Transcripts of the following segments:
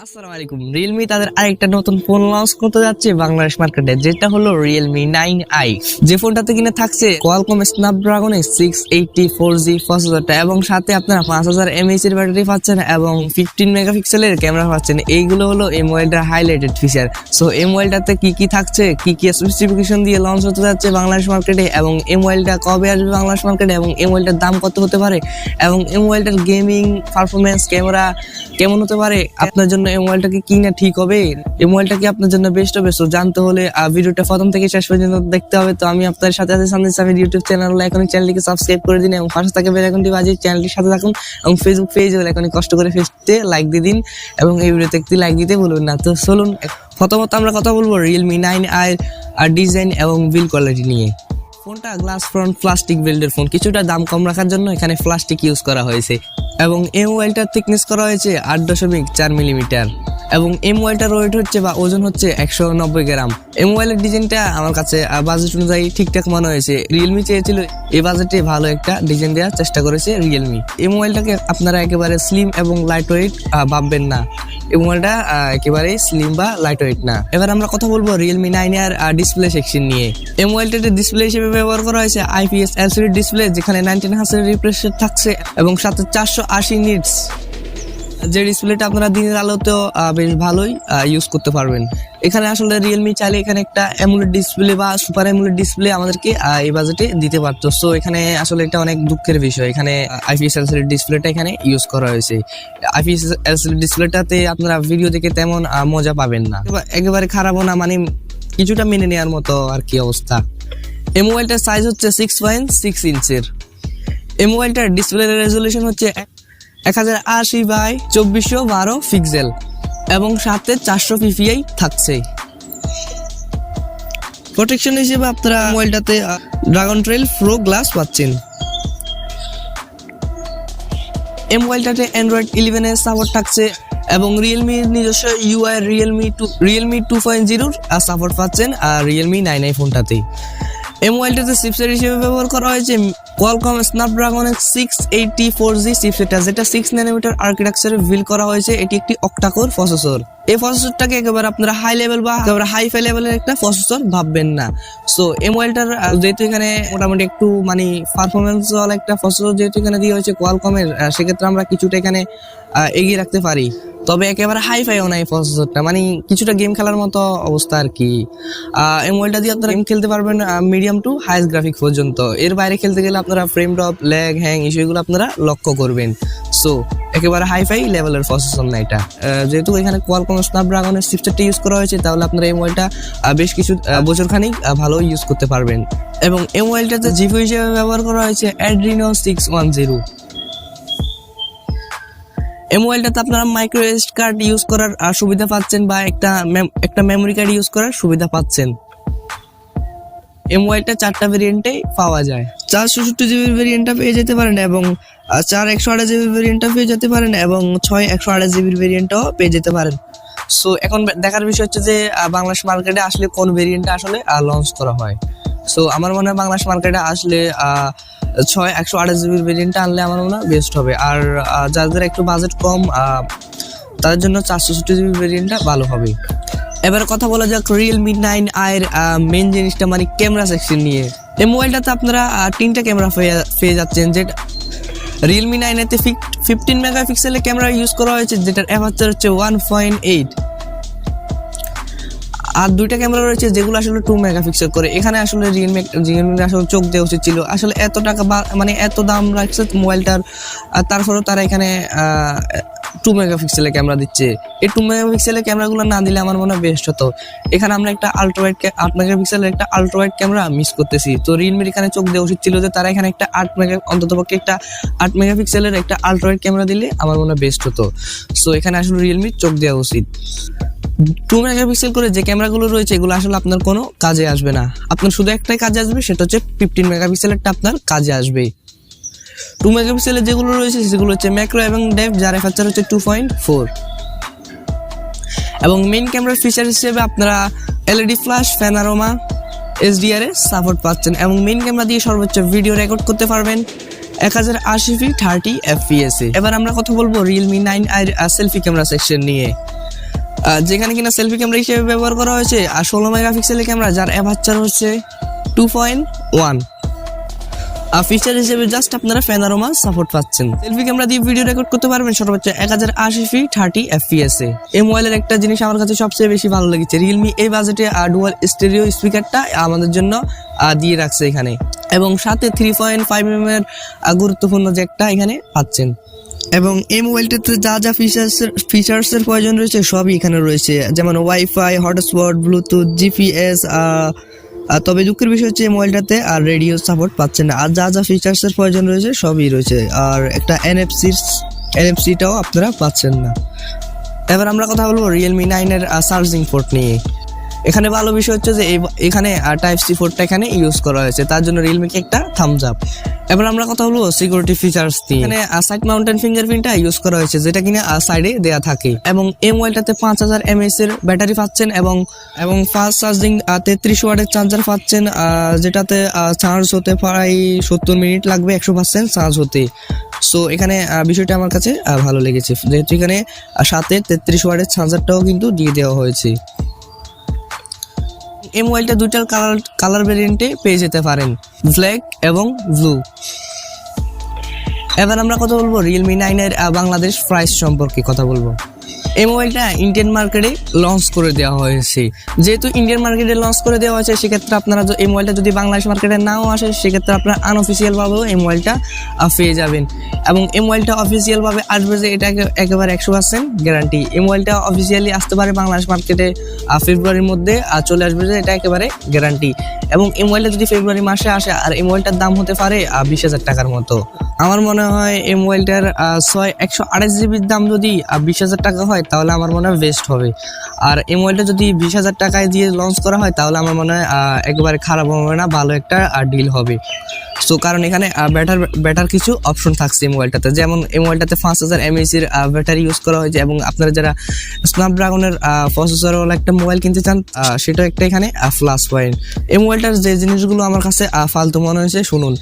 আসসালামু আলাইকুম। Realme তাদের আরেকটা নতুন ফোন লঞ্চ করতে যাচ্ছে বাংলাদেশ মার্কেটে, যেটা হলো Realme 9i। যে ফোনটাতে কিনা থাকছে Qualcomm Snapdragon 680 4G প্রসেসরটা, এবং সাথে আপনারা 5000 mAh এর ব্যাটারি পাচ্ছেন এবং 15 মেগাপিক্সেলের ক্যামেরা পাচ্ছেন। এইগুলো হলো এই মোবাইলটার হাইলাইটেড ফিচার। সো এই মোবাইলটাতে কি কি থাকছে, কি কি স্পেসিফিকেশন দিয়ে লঞ্চ হতে যাচ্ছে বাংলাদেশ মার্কেটে, এবং এই মোবাইলটা কবে আসবে বাংলাদেশ মার্কেটে, এবং এই মোবাইলটার দাম কত হতে পারে, এবং এই মোবাইলটার গেমিং পারফরমেন্স ক্যামেরা কেমন হতে পারে, আপনার জন্য এই মোবাইলটাকে কিনা ঠিক হবে, এই মোবাইলটা কি আপনার জন্য বেস্ট হবে। সো জানতে হলে ভিডিওটা প্রথম থেকে শেষ পর্যন্ত দেখতে হবে। তো আমি আপনার সাথে আছি সঞ্জিদ সামির ইউটিউব চ্যানেল, এখনই চ্যানেলটিকে সাবস্ক্রাইব করে দিন এবং পাশে থাকা বেল আইকনটি বাজিয়ে চ্যানেলটির সাথে থাকুন, এবং ফেসবুক পেজ হলে এখনই কষ্ট করে পেজতে লাইক দিয়ে দিন এবং এই ভিডিওতে একটি লাইক দিতে ভুলবেন না। তো চলুন প্রথমত আমরা কথা বলবো Realme 9i আর ডিজাইন এবং বিল্ড কোয়ালিটি নিয়ে। ফোনটা গ্লাস ফ্রন্ট প্লাস্টিক বিল্ডের ফোন, কিছুটা দাম কম রাখার জন্য এখানে প্লাস্টিক ইউজ করা হয়েছে, এবং এই মোবাইলটার থিকনেস করা হয়েছে 8.4 মিলিমিটার, এবং এই মোবাইলটার ওয়েট হচ্ছে বা ওজন হচ্ছে 190 গ্রাম। এই মোবাইলের ডিজাইনটা আমার কাছে বাজেট অনুযায়ী ঠিকঠাক মনে হয়েছে। রিয়েলমি চেয়েছিল এই বাজেটে ভালো একটা ডিজাইন দেওয়ার চেষ্টা করেছে রিয়েলমি। এই মোবাইলটাকে আপনারা একেবারে স্লিম এবং লাইট ওয়েট ভাববেন না, এই মোবাইলটা একেবারেই স্লিম বা লাইট ওয়েট না। এবার আমরা কথা বলবো Realme 9 এর ডিসপ্লে সেকশন নিয়ে। এই মোবাইলটাতে ডিসপ্লে হিসেবে ব্যবহার করা হয়েছে IPS LCD ডিসপ্লে, যেখানে 19 হার্জ রিফ্রেশ রেট থাকছে এবং সাথে 480 নিটস, যে ডিসপ্লেটা আপনারা দিনের আলোতেও বেশ ভালোই ইউজ করতে পারবেন। এখানে আসলে রিয়েলমি চাইলে এখানে একটা অ্যামোলেড ডিসপ্লে বা সুপার অ্যামোলেড ডিসপ্লে আমাদেরকে এই বাজেটে দিতে পারতো। সো এখানে আসলে এটা অনেক দুঃখের বিষয়, এখানে IPS LCD ডিসপ্লেটা এখানে ইউজ করা হয়েছে। IPS LCD ডিসপ্লেটাতে আপনারা ভিডিও দেখে তেমন মজা পাবেন না, একেবারে খারাপও না, মানে কিছুটা মেনে নেওয়ার মতো আর কি অবস্থা। এই মোবাইলটার সাইজ হচ্ছে 6.6 ইঞ্চের। এই মোবাইলটার ডিসপ্লে রেজলিউশন হচ্ছে 1080x2412 পিক্সেল এবং সাথে 400 ppi থাকছে। প্রোটেকশন হিসেবে আপনারা মোবাইলটাতে ড্রাগন ট্রেল প্রো গ্লাস পাচ্ছেন। এই মোবাইলটাতে অ্যান্ড্রয়েড 11 এর সাপোর্ট থাকছে এবং রিয়েলমির নিজস্ব UI রিয়েলমি 2.0 সাপোর্ট পাচ্ছেন আর Realme 9i ফোনটাতেই। এই মোবাইলটাতে চিপসেট হিসেবে ব্যবহার করা হয়েছে Qualcomm Snapdragon 680 4G চিপসেটটা, যেটা 6 ন্যানোমিটার আর্কিটেকচারে বিল্ড করা হয়েছে। এটি একটি অক্টাকোর প্রসেসর। এই প্রসেসরটাকে একেবারে আপনারা হাই লেভেল বা একেবারে হাইফাই লেভেলের একটা প্রসেসর ভাববেন না। সো এই মোবাইলটার যেহেতু এখানে মোটামুটি একটু মানে পারফরমেন্স ওয়ালা একটা প্রসেসর যেহেতু এখানে দিয়ে হয়েছে কোয়ালকমের, সেক্ষেত্রে আমরা কিছুটা এখানে এগিয়ে রাখতে পারি। তবে একেবারে হাইফাইও না এই প্রসেসরটা, মানে কিছুটা গেম খেলার মতো অবস্থা আর কি। এই মোবাইলটা দিয়ে আপনারা গেম খেলতে পারবেন মিডিয়াম টু হাইস্ট গ্রাফিক পর্যন্ত। এর বাইরে খেলতে গেলে আপনারা ফ্রেম ড্রপ, ল্যাগ, হ্যাং ইস্যুগুলো আপনারা লক্ষ্য করবেন। সো একেবারে হাইফাই লেভেলের প্রসেসর না এটা। যেহেতু এখানে Qualcomm Snapdragon এর চিপসেটটা ইউজ করা হয়েছে, তাহলে আপনারা এই মোবাইলটা বেশ কিছু বছরখানিক ভালো ইউজ করতে পারবেন। এবং এই মোবাইলটাতে জিপি হিসেবে ব্যবহার করা হয়েছে Adreno 610। এই মোবাইলটাতে আপনারা মাইক্রো এসডি কার্ড ইউজ করার সুবিধা পাচ্ছেন বা একটা মেমোরি কার্ড ইউজ করার সুবিধা পাচ্ছেন। এই মোবাইলটা 4টা ভেরিয়েন্টেই পাওয়া যায়। 464GB ভেরিয়েন্টটা পেয়ে যেতে পারেন, এবং 4128GB ভেরিয়েন্টটা পেয়ে যেতে পারেন, এবং 6128GB ভেরিয়েন্টটাও পেয়ে যেতে পারেন। সো এখন দেখার বিষয় হচ্ছে যে বাংলাদেশ মার্কেটে আসলে কোন ভেরিয়েন্টটা আসলে লঞ্চ করা হয়। সো আমার মনে হয় বাংলাদেশ মার্কেটে আসলে 128GB ভেরিয়েন্টটা আনলে আমার মনে হয় বেস্ট হবে। আর যাদের একটু বাজেট কম তাদের জন্য 464GB ভেরিয়েন্টটা ভালো হবে। এবার কথা বলা যাক Realme 9i এর মেইন জিনিসটা, মানে ক্যামেরা সেকশন নিয়ে। এই মোবাইলটাতে আপনারা 3টা ক্যামেরা পেয়ে যাচ্ছেন, যেটা Realme 9 এতে 15 মেগাপিক্সেলের ক্যামেরা ইউজ করা হয়েছে, যেটার অ্যাপারচার হচ্ছে 1.8, আর 2টা ক্যামেরা রয়েছে যেগুলো আসলে 2 মেগাপিক্সেল করে। এখানে আসলে রিয়েলমি আসলে চোখ দেওয়া উচিত ছিল, আসলে এত টাকা মানে এত দাম রাখছে মোবাইলটার, তারপরেও তারা এখানে 2 মেগাপিক্সেলের ক্যামেরা দিচ্ছে। এই 2 মেগাপিক্সেলের ক্যামেরাগুলো না দিলে আমার মনে হয় বেস্ট হতো। এখানে আমরা একটা আল্ট্রাওয়াইড 8 মেগাপিক্সেলের একটা আল্ট্রাওয়াইড ক্যামেরা মিস করতেছি। তো রিয়েলমির এখানে চোখ দেওয়া উচিত ছিল যে তারা এখানে একটা অন্ততপক্ষে একটা 8 মেগাপিক্সেলের একটা আল্ট্রাওয়াইড ক্যামেরা দিলে আমার মনে হয় বেস্ট হতো। সো এখানে আসলে রিয়েলমির চোখ দেওয়া উচিত। 2 মেগাপিক্সেল করে যে ক্যামেরাগুলো রয়েছে এগুলো আসলে আপনার কোনো কাজে আসবে না, আপনার শুধু একটাই কাজে আসবে, সেটা হচ্ছে 15 মেগাপিক্সেলেরটা আপনার কাজে আসবে। 2 মেগাপিক্সেলের যেগুলো রয়েছে সেগুলো হচ্ছে ম্যাক্রো এবং ডেপথ, যার অ্যাপারচার হচ্ছে 2.4। এবং মেইন ক্যামেরার ফিচার হিসেবে আপনারা এলইডি ফ্ল্যাশ, প্যানোরামা, HDR এর সাপোর্ট পাচ্ছেন, এবং মেইন ক্যামেরা দিয়ে সর্বোচ্চ ভিডিও রেকর্ড করতে পারবেন 1080p 30 fps এ। এবার আমরা কথা বলবো Realme 9i এর সেলফি ক্যামেরা সেকশন নিয়ে। যেখানে কিনা সেলফি ক্যামেরা হিসেবে ব্যবহার করা হয়েছে আর 16 মেগাপিক্সেলের ক্যামেরা, যার অ্যাপারচার হচ্ছে 2.1। ফিচার হিসেবে জাস্ট আপনারা প্যানোরামা সাপোর্ট পাচ্ছেন। সেলফি ক্যামেরা দিয়ে ভিডিও রেকর্ড করতে পারবেন সর্বোচ্চ 1080p 30 fps এ। এই মোবাইলের একটা জিনিস আমার কাছে সবচেয়ে বেশি ভালো লেগেছে, রিয়েলমি এই বাজেটে ডুয়াল স্টেরিও স্পিকারটা আমাদের জন্য দিয়ে রাখছে এখানে, এবং সাথে 3.5mm এর গুরুত্বপূর্ণ জ্যাকটা এখানে পাচ্ছেন। এবং এই মোবাইলটাতে যা যা ফিচার্সের প্রয়োজন রয়েছে সবই এখানে রয়েছে, যেমন ওয়াইফাই, হটস্পট, ব্লুটুথ, জিপিএস। তবে দুঃখের বিষয় হচ্ছে এই মোবাইলটাতে আর রেডিও সাপোর্ট পাচ্ছেন না। আর যা যা ফিচার্সের প্রয়োজন রয়েছে সবই রয়েছে, আর একটা এনএফসিটাও আপনারা পাচ্ছেন না। এবার আমরা কথা বলবো রিয়েলমি 9 এর চার্জিং পোর্ট নিয়ে। এখানে ভালো বিষয় হচ্ছে যে এখানে টাইপ সি পোর্টটা এখানে ইউজ করা হয়েছে, তার জন্য রিয়েলমিকে একটা থামস আপ। এবার আমরা কথা বলবো সিকিউরিটি ফিচার্স নিয়ে। এখানে সাইড মাউন্টেন ফিঙ্গারপ্রিন্টটা ইউজ করা হয়েছে, যেটা কিনা সাইডে দেয়া থাকে, এবং এই মোবাইলটাতে 5000 mAh এর ব্যাটারি পাচ্ছেন, এবং ফাস্ট চার্জিং 33 ওয়াটের চার্জার পাচ্ছেন, যেটাতে চার্জ হতে প্রায় 70 মিনিট লাগবে 100% চার্জ হতে। সো এখানে বিষয়টা আমার কাছে ভালো লেগেছে, যেহেতু এখানে সাথে 33 ওয়াটের চার্জারটাও কিন্তু দিয়ে দেওয়া হয়েছে। এই মোবাইলটা দুইটা কালার ভেরিয়েন্টে পেয়ে যেতে পারেন, ব্ল্যাক এবং ব্লু। এবার আমরা কথা বলবো রিয়েলমি 9 এর বাংলাদেশ প্রাইস সম্পর্কে কথা বলবো। এই মোবাইলটা ইন্ডিয়ান মার্কেটে লঞ্চ করে দেওয়া হয়েছে, যেহেতু ইন্ডিয়ান মার্কেটে লঞ্চ করে দেওয়া হয়েছে সেক্ষেত্রে আপনারা এই মোবাইলটা যদি বাংলাদেশ মার্কেটে নাও আসে সেক্ষেত্রে আপনারা আনঅফিসিয়াল ভাবেও এই মোবাইলটা পেয়ে যাবেন, এবং এই মোবাইলটা অফিসিয়াল ভাবে আসবে যে এটা একেবারে 100% গ্যারান্টি। এই মোবাইলটা অফিসিয়ালি আসতে পারে বাংলাদেশ মার্কেটে ফেব্রুয়ারির মধ্যে, চলে আসবে যে এটা একেবারে গ্যারান্টি। এবং এই মোবাইলটা যদি ফেব্রুয়ারি মাসে আসে আর এই মোবাইলটার দাম হতে পারে 20,000 টাকার মতো। আমার মনে হয় এই মোবাইলটার 128 জিবির দাম যদি 20,000 টাকা হয় তাহলে আমার মনে হয় বেস্ট হবে। আর এই মোবাইলটা যদি 20,000 টাকায় দিয়ে লঞ্চ করা হয় তাহলে আমার মনে হয় একেবারে খারাপ হবে না, ভালো একটা ডিল হবে। সো কারণ এখানে ব্যাটার কিছু অপশন থাকছে এই মোবাইলটাতে, যেমন এই মোবাইলটাতে 5000 mAh এর ব্যাটারি ইউজ করা হয়েছে, এবং আপনারা যারা স্ন্যাপড্রাগনের প্রসেসরওয়ালা একটা মোবাইল কিনতে চান সেটাও একটা এখানে প্লাস পয়েন্ট। এই মোবাইলটার যে জিনিসগুলো আমার কাছে ফালতু মনে হয়েছে শুনুন।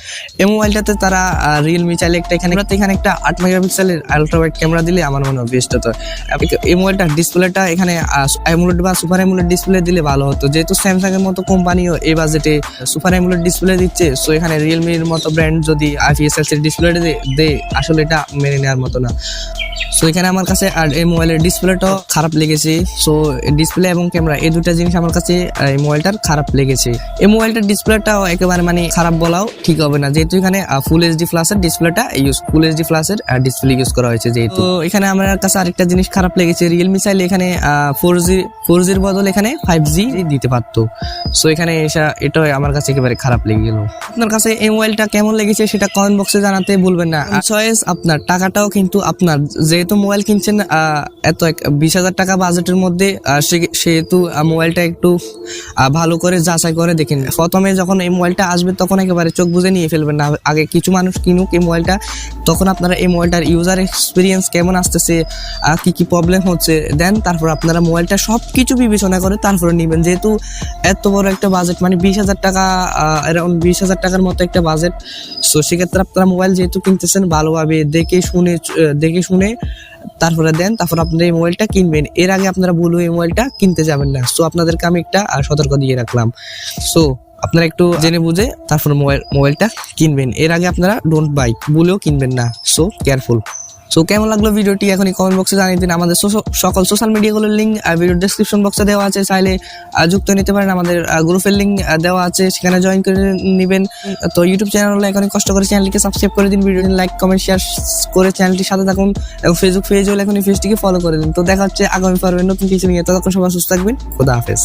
এই মোবাইলটাতে তারা রিয়েলমি চাইলে এখানে একটা 8 মেগাপিক্সেলের আলট্রা ওয়াইড ক্যামেরা দিলে আমার মনে হয় বেস্ট হতো। এই মোবাইলটার ডিসপ্লেটা এখানে অ্যামোলেড বা সুপার অ্যামোলেড ডিসপ্লে দিলে ভালো হতো, যেহেতু স্যামসাং এর মতো কোম্পানিও এই বাজেটে সুপার অ্যামোলেড ডিসপ্লে দিচ্ছে। সো এখানে রিয়েলমির মতো ব্র্যান্ড যদি IPS LCD ডিসপ্লে দেয় আসলে এটা মেনে নেওয়ার মতো না। সো এখানে আমার কাছে আর এই মোবাইলের ডিসপ্লেটাও খারাপ লেগেছে। সো ডিসপ্লে এবং ক্যামেরা এই দুটা জিনিস আমার কাছে এই মোবাইলটার খারাপ লেগেছে। এই মোবাইলটার ডিসপ্লেটাও একেবারে খারাপ বলাও ঠিক হবে না, যেহেতু এখানে ফুল এইচডি প্লাসের ডিসপ্লেটা ফুল এইচডি প্লাসের ডিসপ্লে ইউজ করা হয়েছে। যেহেতু এখানে আমার কাছে আরেকটা জিনিস খারাপ লেগেছে, রিয়েলমি চাইলে এখানে 4Gর বদলে এখানে 5G দিতে পারতো। সো এখানে এটাও আমার কাছে একেবারে খারাপ লেগে গেল। আপনার কাছে এই মোবাইলটা কেমন লেগেছে সেটা কমেন্ট বক্সে জানাতে ভুলবেন না। চয়েস আপনার, টাকাটাও কিন্তু আপনার। যেহেতু মোবাইল কিনছেন এত 20,000 টাকা বাজেটের মধ্যে, সেহেতু মোবাইলটা একটু ভালো করে যাচাই করে দেখেন। প্রথমে যখন এই মোবাইলটা আসবে তখন একেবারে চোখ বুজে নিয়ে ফেলবেন না, আগে কিছু মানুষ কিনুক এই মোবাইলটা, তখন আপনারা এই মোবাইলটার ইউজার এক্সপিরিয়েন্স কেমন আসতেছে, কি কি প্রবলেম হচ্ছে, দেন তারপর আপনারা মোবাইলটা সব কিছু বিবেচনা করে তারপরে নেবেন। যেহেতু এত বড় একটা বাজেট 20,000 টাকা, অ্যারাউন্ড 20,000 টাকার মতো একটা বাজেট। সো সেক্ষেত্রে আপনারা মোবাইল যেহেতু কিনতেছেন ভালোভাবে দেখে শুনে তারপরে দেন, তারপর আপনারা এই মোবাইলটা কিনবেন। এর আগে আপনারা ভুল এই মোবাইলটা কিনতে যাবেন না। সো আপনাদেরকে আমি একটা সতর্ক দিয়ে রাখলাম। সো আপনারা একটু জেনে বুঝে তারপর মোবাইলটা কিনবেন, এর আগে আপনারা ডোন্ট বাই, ভুলেও কিনবেন না। So careful. সো কেমন লাগলো ভিডিওটি এখনই কমেন্ট বক্সে জানিয়ে দিন। আমাদের সকল সোশ্যাল মিডিয়াগুলোর লিঙ্ক ভিডিওর ডেসক্রিপশন বক্সে দেওয়া আছে, চাইলে যুক্ত নিতে পারেন। আমাদের গ্রুপের লিঙ্ক দেওয়া আছে, সেখানে জয়েন করে নেবেন। তো ইউটিউব চ্যানেল এখনই কষ্ট করে চ্যানেলটিকে সাবস্ক্রাইব করে দিন, ভিডিওটি লাইক কমেন্ট শেয়ার করে চ্যানেলটির সাথে থাকুন, এবং ফেসবুক পেজ হলে এখনই পেজটিকে ফলো করে দিন। তো দেখা হচ্ছে আগামী পর্বে নতুন কিছু নিয়ে। ততক্ষণ সবাই সুস্থ থাকবেন। খোদা হাফেজ।